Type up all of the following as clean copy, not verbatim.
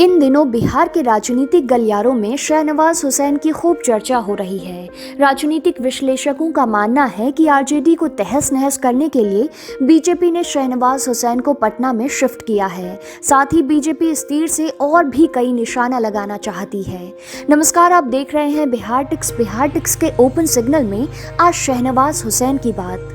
इन दिनों बिहार के राजनीतिक गलियारों में शाहनवाज हुसैन की खूब चर्चा हो रही है। राजनीतिक विश्लेषकों का मानना है कि आरजेडी को तहस नहस करने के लिए बीजेपी ने शाहनवाज हुसैन को पटना में शिफ्ट किया है। साथ ही बीजेपी इस तीर से और भी कई निशाना लगाना चाहती है। नमस्कार, आप देख रहे हैं बिहार टिक्स के ओपन सिग्नल में आज शाहनवाज हुसैन की बात।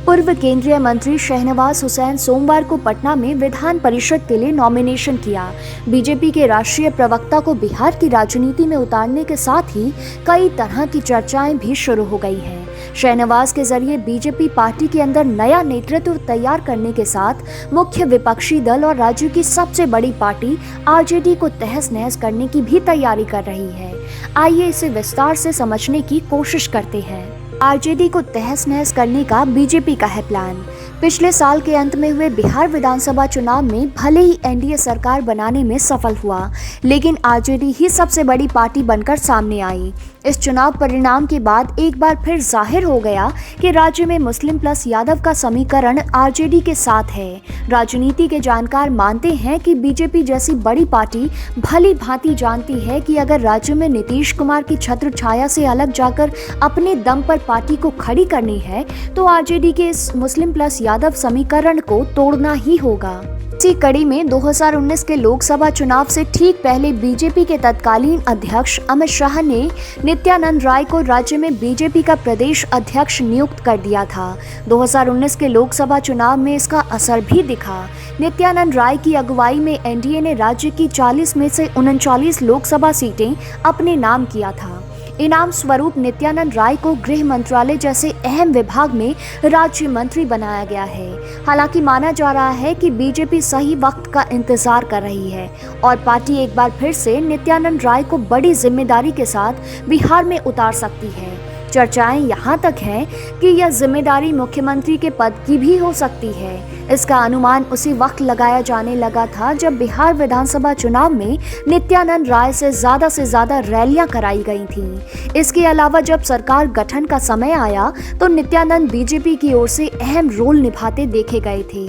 पूर्व केंद्रीय मंत्री शाहनवाज हुसैन सोमवार को पटना में विधान परिषद के लिए नॉमिनेशन किया। बीजेपी के राष्ट्रीय प्रवक्ता को बिहार की राजनीति में उतारने के साथ ही कई तरह की चर्चाएं भी शुरू हो गई हैं। शाहनवाज के जरिए बीजेपी पार्टी के अंदर नया नेतृत्व तैयार करने के साथ मुख्य विपक्षी दल और राज्य की सबसे बड़ी पार्टी आरजेडी को तहस नहस करने की भी तैयारी कर रही है। आइए इसे विस्तार से समझने की कोशिश करते हैं। आरजेडी को तहस नहस करने का बीजेपी का है प्लान। पिछले साल के अंत में हुए बिहार विधानसभा चुनाव में भले ही एनडीए सरकार बनाने में सफल हुआ, लेकिन आरजेडी ही सबसे बड़ी पार्टी बनकर सामने आई। इस चुनाव परिणाम के बाद एक बार फिर जाहिर हो गया कि राज्य में मुस्लिम प्लस यादव का समीकरण आरजेडी के साथ है। राजनीति के जानकार मानते हैं कि बीजेपी जैसी बड़ी पार्टी भली भांति जानती है कि अगर राज्य में नीतीश कुमार की छत्र छाया से अलग जाकर अपने दम पर पार्टी को खड़ी करनी है तो आरजेडी के इस मुस्लिम प्लस यादव समीकरण को तोड़ना ही होगा। इसी कड़ी में 2019 के लोकसभा चुनाव से ठीक पहले बीजेपी के तत्कालीन अध्यक्ष अमित शाह ने नित्यानंद राय को राज्य में बीजेपी का प्रदेश अध्यक्ष नियुक्त कर दिया था। 2019 के लोकसभा चुनाव में इसका असर भी दिखा। नित्यानंद राय की अगुवाई में एनडीए ने राज्य की 40 में से 39 लोकसभा सीटें अपने नाम किया था। इनाम स्वरूप नित्यानंद राय को गृह मंत्रालय जैसे अहम विभाग में राज्य मंत्री बनाया गया है। हालांकि माना जा रहा है कि बीजेपी सही वक्त का इंतजार कर रही है और पार्टी एक बार फिर से नित्यानंद राय को बड़ी जिम्मेदारी के साथ बिहार में उतार सकती है। चर्चाएं यहाँ तक हैं कि यह जिम्मेदारी मुख्यमंत्री के पद की भी हो सकती है। इसका अनुमान उसी वक्त लगाया जाने लगा था जब बिहार विधानसभा चुनाव में नित्यानंद राय से ज्यादा रैलियां कराई गई थीं। इसके अलावा जब सरकार गठन का समय आया तो नित्यानंद बीजेपी की ओर से अहम रोल निभाते देखे गए थे।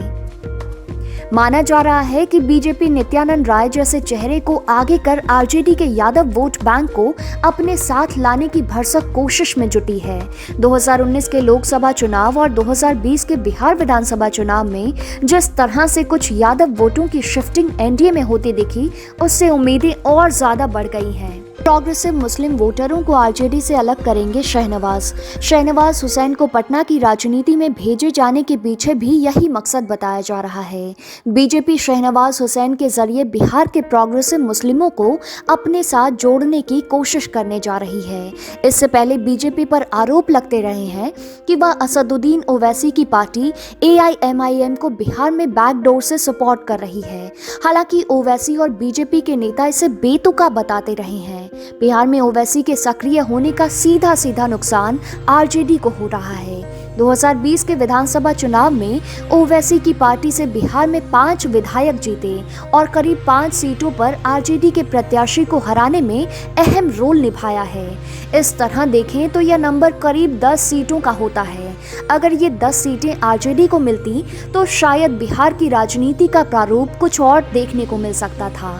माना जा रहा है कि बीजेपी नित्यानंद राय जैसे चेहरे को आगे कर आरजेडी के यादव वोट बैंक को अपने साथ लाने की भरसक कोशिश में जुटी है। 2019 के लोकसभा चुनाव और 2020 के बिहार विधानसभा चुनाव में जिस तरह से कुछ यादव वोटों की शिफ्टिंग एनडीए में होती दिखी, उससे उम्मीदें और ज्यादा बढ़ गई हैं। प्रोग्रेसिव मुस्लिम वोटरों को आरजेडी से अलग करेंगे शाहनवाज हुसैन को पटना की राजनीति में भेजे जाने के पीछे भी यही मकसद बताया जा रहा है। बीजेपी शाहनवाज हुसैन के जरिए बिहार के प्रोग्रेसिव मुस्लिमों को अपने साथ जोड़ने की कोशिश करने जा रही है। इससे पहले बीजेपी पर आरोप लगते रहे हैं कि वह असदुद्दीन ओवैसी की पार्टी AIMIM को बिहार में बैकडोर से सपोर्ट कर रही है। हालांकि ओवैसी और बीजेपी के नेता इसे बेतुका बताते रहे हैं। बिहार में ओवैसी के सक्रिय होने का सीधा नुकसान आरजेडी को हो रहा है। 2020 के विधानसभा चुनाव में ओवैसी की पार्टी से बिहार में 5 विधायक जीते और करीब 5 सीटों पर आरजेडी के प्रत्याशी को हराने में अहम रोल निभाया है। इस तरह देखें तो यह नंबर करीब 10 सीटों का होता है। अगर ये 10 सीटें आरजेडी को मिलती तो शायद बिहार की राजनीति का प्रारूप कुछ और देखने को मिल सकता था।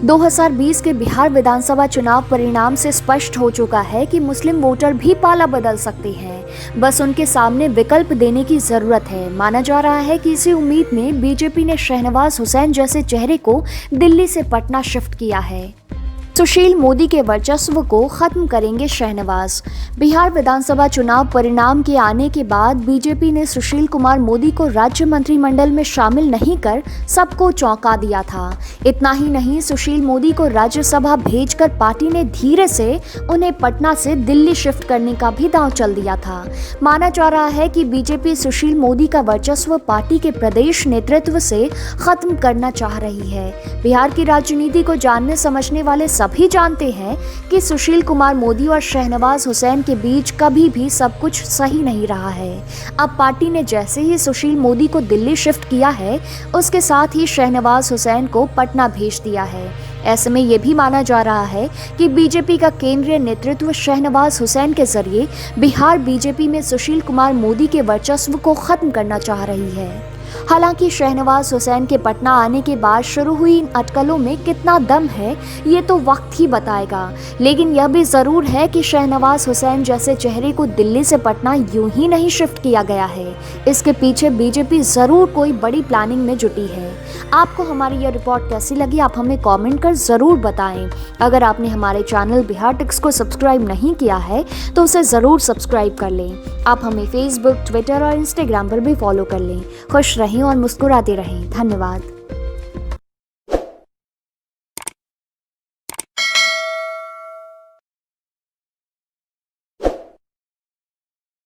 2020 के बिहार विधानसभा चुनाव परिणाम से स्पष्ट हो चुका है कि मुस्लिम वोटर भी पाला बदल सकते हैं। बस उनके सामने विकल्प देने की जरूरत है। माना जा रहा है कि इसी उम्मीद में बीजेपी ने शाहनवाज हुसैन जैसे चेहरे को दिल्ली से पटना शिफ्ट किया है। सुशील मोदी के वर्चस्व को खत्म करेंगे शाहनवाज। बिहार विधानसभा चुनाव परिणाम के आने के बाद बीजेपी ने सुशील कुमार मोदी को राज्य मंत्रिमंडल में शामिल नहीं कर सबको चौंका दिया था। इतना ही नहीं, सुशील मोदी को राज्यसभा भेजकर पार्टी ने धीरे से उन्हें पटना से दिल्ली शिफ्ट करने का भी दांव चल दिया था। माना जा रहा है कि बीजेपी सुशील मोदी का वर्चस्व पार्टी के प्रदेश नेतृत्व से खत्म करना चाह रही है। बिहार की राजनीति को जानने समझने वाले सभी जानते हैं कि सुशील कुमार मोदी और शाहनवाज हुसैन के बीच कभी भी सब कुछ सही नहीं रहा है। अब पार्टी ने जैसे ही सुशील मोदी को दिल्ली शिफ्ट किया है, उसके साथ ही शाहनवाज हुसैन को पटना भेज दिया है। ऐसे में ये भी माना जा रहा है कि बीजेपी का केंद्रीय नेतृत्व शाहनवाज हुसैन के जरिए बिहार बीजेपी में सुशील कुमार मोदी के वर्चस्व को खत्म करना चाह रही है। हालांकि शहनवाज हुसैन के पटना आने के बाद शुरू हुई इन अटकलों में कितना दम है ये तो वक्त ही बताएगा, लेकिन यह भी ज़रूर है कि शहनवाज हुसैन जैसे चेहरे को दिल्ली से पटना यूं ही नहीं शिफ्ट किया गया है। इसके पीछे बीजेपी ज़रूर कोई बड़ी प्लानिंग में जुटी है। आपको हमारी यह रिपोर्ट कैसी लगी आप हमें कमेंट कर ज़रूर बताएं। अगर आपने हमारे चैनल बिहार टिक्स को सब्सक्राइब नहीं किया है तो उसे ज़रूर सब्सक्राइब कर लें। आप हमें फेसबुक, ट्विटर और इंस्टाग्राम पर भी फॉलो कर लें। खुश रहें और मुस्कुराते रहें। धन्यवाद।